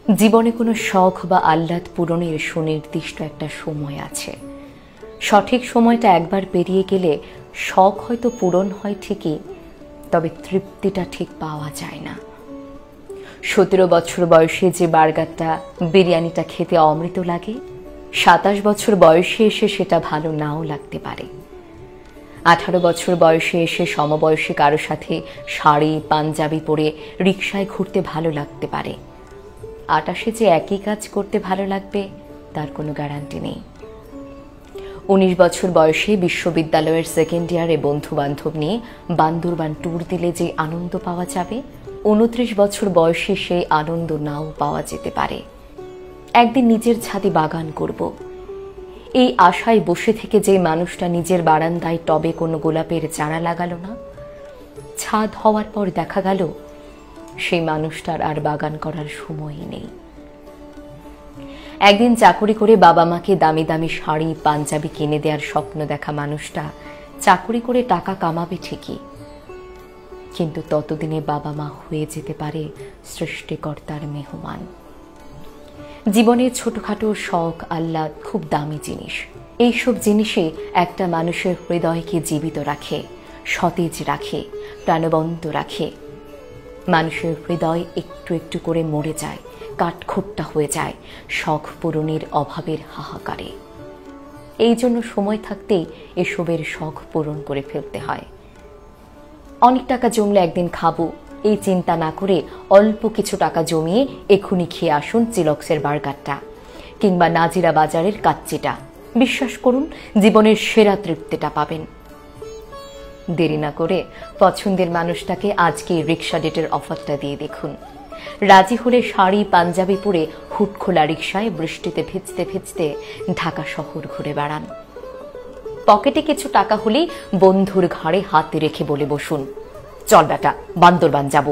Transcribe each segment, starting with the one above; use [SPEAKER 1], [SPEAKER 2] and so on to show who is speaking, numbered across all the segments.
[SPEAKER 1] জীবনে কোনো শখ বা আহ্লাদ পূরণের সুনির্দিষ্ট একটা সময় আছে। সঠিক সময়টা একবার পেরিয়ে গেলে শখ হয়তো পূরণ হয় ঠিকই, তবে তৃপ্তিটা ঠিক পাওয়া যায় না। 17 বছর বয়সে যে বার্গারটা বিরিয়ানিটা খেতে অমৃত লাগে, 27 বছর বয়সে এসে সেটা ভালো নাও লাগতে পারে। 18 বছর বয়সে এসে সমবয়সী কারো সাথে শাড়ি পাঞ্জাবি পরে রিকশায় ঘুরতে ভালো লাগতে পারে। 28 যে একই কাজ করতে ভালো লাগবে তার কোনো গ্যারান্টি নেই। 19 বছর বয়সে বিশ্ববিদ্যালয়ের সেকেন্ড ইয়ারে বন্ধু বান্ধব নিয়ে বান্দরবান ট্যুর দিলে যে আনন্দ পাওয়া যাবে, 29 বছর বয়সে সেই আনন্দ নাও পাওয়া যেতে পারে। একদিন নিজের ছাদে বাগান করব, এই আশায় বসে থেকে যে মানুষটা নিজের বারান্দায় টবে কোনো গোলাপের চারা লাগালো না, ছাদ হওয়ার পর দেখা গেল সেই মানুষটার আর বাগান করার সময়ই নেই। একদিন চাকরি করে বাবা মাকে দামি দামি শাড়ি পাঞ্জাবি কিনে দেওয়ার স্বপ্ন দেখা মানুষটা চাকরি করে টাকা কামাবে ঠিকই, কিন্তু ততদিনে বাবা মা হয়ে যেতে পারে সৃষ্টিকর্তার মেহমান। জীবনের ছোটখাটো শখ আহ্লাদ খুব দামি জিনিস। এইসব জিনিসে একটা মানুষের হৃদয়কে জীবিত রাখে, সতেজ রাখে, প্রাণবন্ত রাখে। মানুষের হৃদয় একটু একটু করে মরে যায়, কাঠখোট্টা হয়ে যায় শখ পূরণের অভাবের হাহাকারে। এই জন্য সময় থাকতেই এসবের শখ পূরণ করে ফেলতে হয়। অনেক টাকা জমলে একদিন খাবো, এই চিন্তা না করে অল্প কিছু টাকা জমিয়ে এখুনি খেয়ে আসুন চিলক্সের বার্গারটা কিংবা নাজিরা বাজারের কাচ্চিটা। বিশ্বাস করুন, জীবনের সেরা তৃপ্তিটা পাবেন। দেরি না করে পছন্দের মানুষটাকে আজকে রিক্সা ডেটের অফারটা দিয়ে দেখুন। রাজি হলে শাড়ি পাঞ্জাবি পরে হুট খোলা রিক্সায় বৃষ্টিতে ভিজতে ভিজতে ঢাকা শহর ঘুরে বেড়ান। পকেটে কিছু টাকা হলেই বন্ধুর ঘাড়ে হাত রেখে বলে বসুন, চল বেটা বান্দরবান যাব,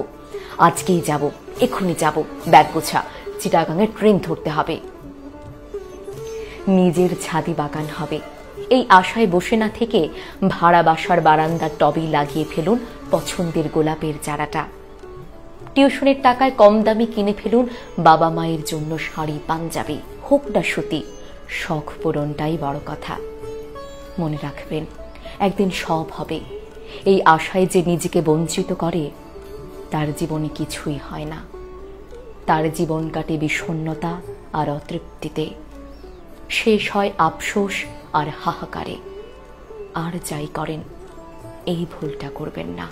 [SPEAKER 1] আজকেই যাব, এক্ষুনি যাব, ব্যাগ গোছা, চিটাগাঙের ট্রেন ধরতে হবে। নিজের ছাদে বাগান হবে, এই আশায় বসে না থেকে ভাড়া বাসার বারান্দার টবে লাগিয়ে ফেলুন পছন্দের গোলাপের চারাটা। টিউশনের টাকায় কম দামে কিনে ফেলুন বাবা মায়ের জন্য শাড়ি পাঞ্জাবি, হোক না সুতি। শখ পূরণটাই বড় কথা। মনে রাখবেন, একদিন সব হবে। এই আশায় যে নিজেকে বঞ্চিত করে তার জীবনে কিছুই হয় না। তার জীবন কাটে বিষণ্ণতা আর অতৃপ্তিতে, শেষ হয় আফসোস আর হাহাকারে। আর যাই করেন, এই ভুলটা করবেন না।